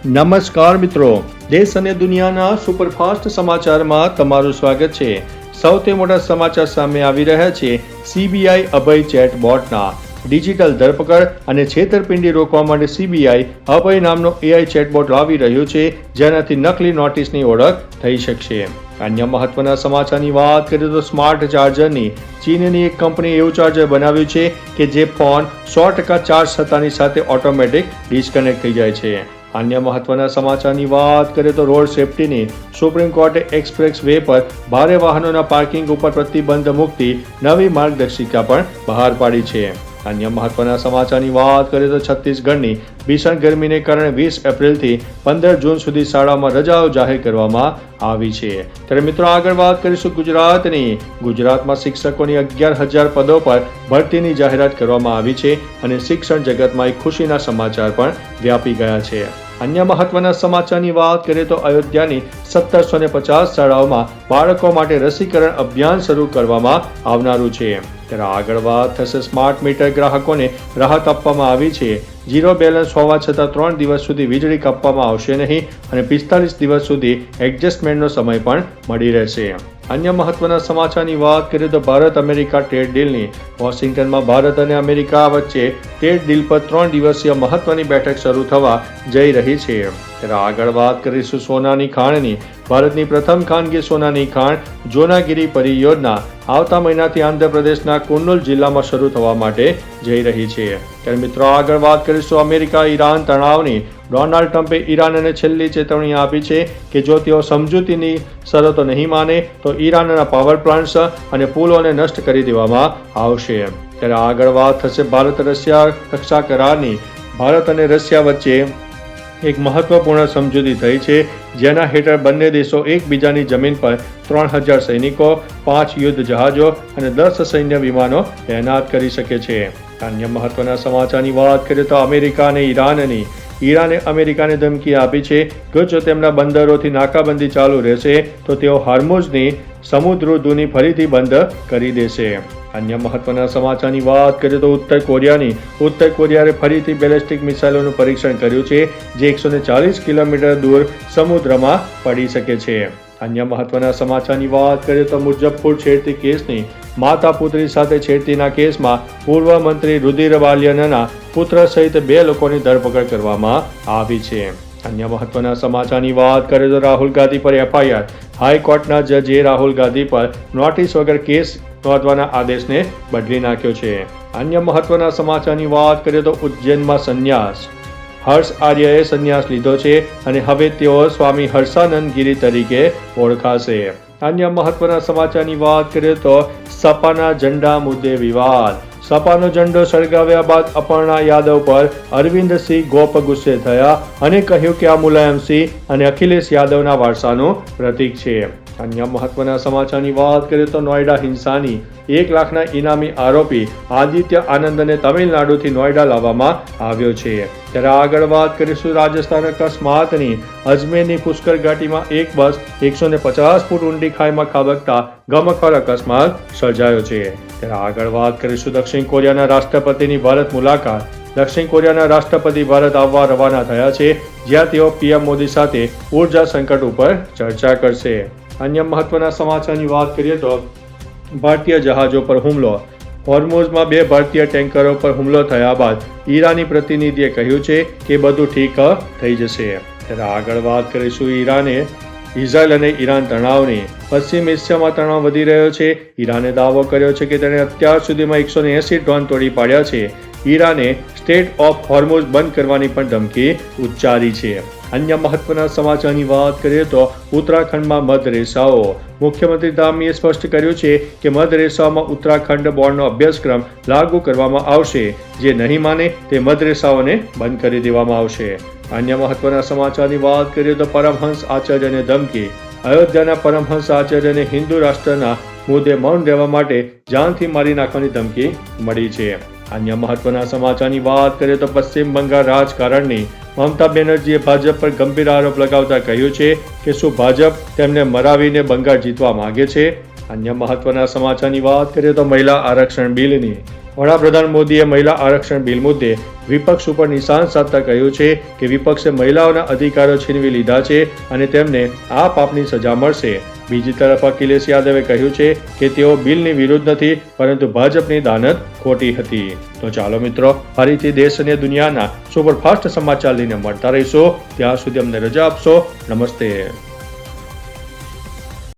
નમસ્કાર મિત્રો, દેશ અને દુનિયાના સુપરફાસ્ટ સમાચારમાં તમારું સ્વાગત છે। સૌથી મોટા સમાચાર સામે આવી રહ્યા છે। સીબીઆઈ અભય ચેટબોટના ડિજિટલ ધરપકડ અને છેતરપિંડી રોકવા માટે સીબીઆઈ અભય નામનો એઆઈ ચેટબોટ લાવી રહ્યું છે, જેનાથી નકલી નોટિસની ઓળખ થઈ શકશે। અન્ય મહત્વના સમાચારની વાત કરીએ તો સ્માર્ટ ચાર્જરની ચીનની એક કંપનીએ એવું ચાર્જર બનાવ્યું છે કે જે ફોન 100% ચાર્જ થતાની સાથે ઓટોમેટિક ડિસ્કનેક્ટ થઈ જાય છે। અન્ય મહત્વના સમાચારની વાત કરીએ તો રોડ સેફટીની સુપ્રીમ કોર્ટે એક્સપ્રેસ વે પર ભારે વાહનોના પાર્કિંગ ઉપર પ્રતિબંધ મૂકતી નવી માર્ગદર્શિકા પણ બહાર પાડી છે। અન્ય મહત્વના સમાચારની વાત કરીએ તો છત્તીસગઢની ભીષણ ગરમીને કારણે 20 એપ્રિલથી 15 જૂન સુધી શાળામાં રજાઓ જાહેર કરવામાં આવી છે। ત્યારે મિત્રો આગળ વાત કરીશું ગુજરાતની। ગુજરાતમાં શિક્ષકોની 11,000 પદો પર ભરતીની જાહેરાત કરવામાં આવી છે અને શિક્ષણ જગતમાં એક ખુશીના સમાચાર પણ વ્યાપી ગયા છે। અન્ય મહત્વના સમાચારની વાત કરીએ તો અયોધ્યાની 1750 શાળાઓમાં બાળકો માટે રસીકરણ અભિયાન શરૂ કરવામાં આવનારું છે। ત્યારે આગળ વાત થશે સ્માર્ટ મીટર ગ્રાહકોને રાહત આપવામાં આવી છે। ઝીરો બેલેન્સ હોવા છતાં 3 દિવસ સુધી વીજળી કાપવામાં આવશે નહીં અને 45 દિવસ સુધી એડજસ્ટમેન્ટનો સમય પણ મળી રહેશે। અન્ય મહત્વના સમાચારની વાત કરીએ તો ભારત અમેરિકા ટ્રેડ ડીલની વોશિંગ્ટનમાં ભારત અને અમેરિકા વચ્ચે ટ્રેડ ડીલ પર 3 દિવસીય મહત્વની બેઠક શરૂ થવા જઈ રહી છે। ત્યારે આગળ વાત કરીશું સોનાની ખાણની। ભારતની પ્રથમ ખાનગી સોનાની ખાણ જોનાગીરી પરિયોજના આવતા મહિનાથી આંધ્રપ્રદેશના કુર્નૂલ જિલ્લામાં શરૂ થવા માટે જઈ રહી છે। ત્યારે મિત્રો આગળ વાત કરીશું અમેરિકા ઈરાન તણાવની। ડોનાલ્ડ ટ્રમ્પે ઈરાનને છેલ્લી ચેતવણી આપી છે કે જો તેઓ સમજૂતીની શરતો નહીં માને તો ઈરાનના પાવર પ્લાન્ટ્સ અને પુલોને નષ્ટ કરી દેવામાં આવશે। ત્યારે આગળ વાત થશે ભારત રશિયા રક્ષા કરારની। ભારત અને રશિયા વચ્ચે એક મહત્વપૂર્ણ સમજૂતી થઈ છે, જેના હેઠળ બંને દેશો એકબીજાની જમીન પર 3,000 સૈનિકો, 5 યુદ્ધ જહાજો અને 10 સૈન્ય વિમાનો તૈનાત કરી શકે છે। અન્ય મહત્વના સમાચારની વાત કરીએ તો અમેરિકા અને ઈરાનની। ઈરાને અમેરિકાને ધમકી આપી છે કે જો તેમના બંદરોથી નાકાબંધી ચાલુ રહેશે તો તેઓ હોર્મુઝની સમુદ્રધુની ફરીથી બંધ કરી દેશે। અન્ય મહત્વના સમાચારની વાત કરીએ તો ઉત્તર કોરિયાએ ફરીથી બેલેસ્ટિક મિસાઇલોનું પરીક્ષણ કર્યું છે, જે 140 કિલોમીટર દૂર સમુદ્રમાં પડી શકે છે। અન્ય મહત્વના સમાચારની વાત કરીએ તો મુઝફ્ફરપુર છેડતી કેસની। માતા પુત્રી સાથે છેડતીના કેસમાં પૂર્વ મંત્રી રુધિર બાલિયાનના પુત્ર સહિત 2 લોકોની ધરપકડ કરવામાં આવી છે। અન્ય મહત્વના સમાચારની વાત કરીએ તો રાહુલ ગાંધી પર એફઆઈઆર। હાઈકોર્ટના જજે રાહુલ ગાંધી પર નોટિસ વગર કેસ નોંધવાના આદેશને બદલી નાખ્યો છે। અન્ય મહત્વના સમાચારની વાત કરીએ તો ઉજ્જૈનમાં સંન્યાસ। હર્ષ આર્યએ સંન્યાસ લીધો છે અને હવે તેઓ સ્વામી હર્ષાનંદ ગિરી તરીકે ઓળખાશે। અન્ય મહત્વના સમાચારની વાત કરીએ તો સપાના ઝંડા મુદ્દે વિવાદ। સપાનો ઝંડો સળગાવ્યા બાદ અપર્ણા યાદવ પર અરવિંદસિંહ ગોપ ગુસ્સે થયા અને કહ્યું કે આ મુલાયમસિંહ અને અખિલેશ યાદવના વારસાનું પ્રતીક છે। અન્ય મહત્વના સમાચારની વાત કરીએ તો નોઈડા હિંસાની। 1 લાખના ઇનામી આરોપી આદિત્ય આનંદને તમિલનાડુથી નોઈડા લાવવામાં આવ્યો છે। ત્યારે આગળ વાત કરીશું રાજસ્થાન અકસ્માતની। અજમેરની પુષ્કર ઘાટીમાં એક બસ 150 ફૂટ ઊંડી ખાઈમાં ખાબકતા ગમખ્વાર અકસ્માત સર્જાયો છે। ત્યારે આગળ વાત કરીશું દક્ષિણ કોરિયાના રાષ્ટ્રપતિની ભારત મુલાકાત। દક્ષિણ કોરિયાના રાષ્ટ્રપતિ ભારત આવવા રવાના થયા છે, જ્યાં તેઓ પીએમ મોદી સાથે ઉર્જા સંકટ ઉપર ચર્ચા કરશે। અન્ય મહત્વના સમાચારની વાત કરીએ તો ભારતીય જહાજો પર હુમલો। હોર્મુઝમાં 2 ભારતીય ટેન્કરો પર હુમલો થયા બાદ ઈરાની પ્રતિનિધિએ કહ્યું છે કે બધું ઠીક થઈ જશે। ત્યારે આગળ વાત કરીશું ઇઝરાયલ અને ઈરાન તણાવની। પશ્ચિમ એશિયામાં તણાવ વધી રહ્યો છે। ઈરાને દાવો કર્યો છે કે તેણે અત્યાર સુધીમાં 180 ડ્રોન તોડી પાડ્યા છે। ઈરાને સ્ટેટ ઓફ હોર્મુઝ બંધ કરવાની પણ ધમકી ઉચ્ચારી છે। અન્ય મહત્વના સમાચારની વાત કરીએ તો ઉત્તરાખંડમાં મધરેસાઓ। મુખ્યમંત્રી ધામીએ સ્પષ્ટ કર્યું છે કે મધરેસાઓમાં ઉત્તરાખંડ બોર્ડનો અભ્યાસક્રમ લાગુ કરવામાં આવશે। જે નહીં માને તે મધરેસાઓને બંધ કરી દેવામાં આવશે। અન્ય મહત્વના સમાચારની વાત કરીએ તો પરમહંસ આચાર્યને ધમકી। અયોધ્યાના પરમહંસ આચાર્યને હિન્દુ રાષ્ટ્રના મુદ્દે મૌન રહેવા માટે જાનથી મારી નાખવાની ધમકી મળી છે। અન્ય મહત્વના સમાચારની વાત કરીએ તો પશ્ચિમ બંગાળ રાજકારણની। મમતા બેનર્જીએ ભાજપ પર ગંભીર આરોપ લગાવતા કહ્યું છે કે શું ભાજપ તેમને મરાવીને બંગાળ જીતવા માંગે છે। અન્ય મહત્વના સમાચારની વાત કરીએ તો મહિલા આરક્ષણ બિલની। વડાપ્રધાન મોદીએ મહિલા આરક્ષણ બિલ મુદ્દે વિપક્ષ ઉપર નિશાન સાધતા કહ્યું છે કે વિપક્ષે મહિલાઓના અધિકારો છીનવી લીધા છે અને તેમને આ પાપની સજા મળશે. બીજી તરફ અખિલેશ યાદવે કહ્યું છે કે તેઓ બિલની વિરુદ્ધ નથી, પરંતુ ભાજપની દાનત ખોટી હતી. તો ચાલો મિત્રો, ફરીથી દેશ અને દુનિયાના સુપરફાસ્ટ સમાચાર લઈને મળતા રહીશું. ત્યાં સુધી અમને રજા આપશો. નમસ્તે.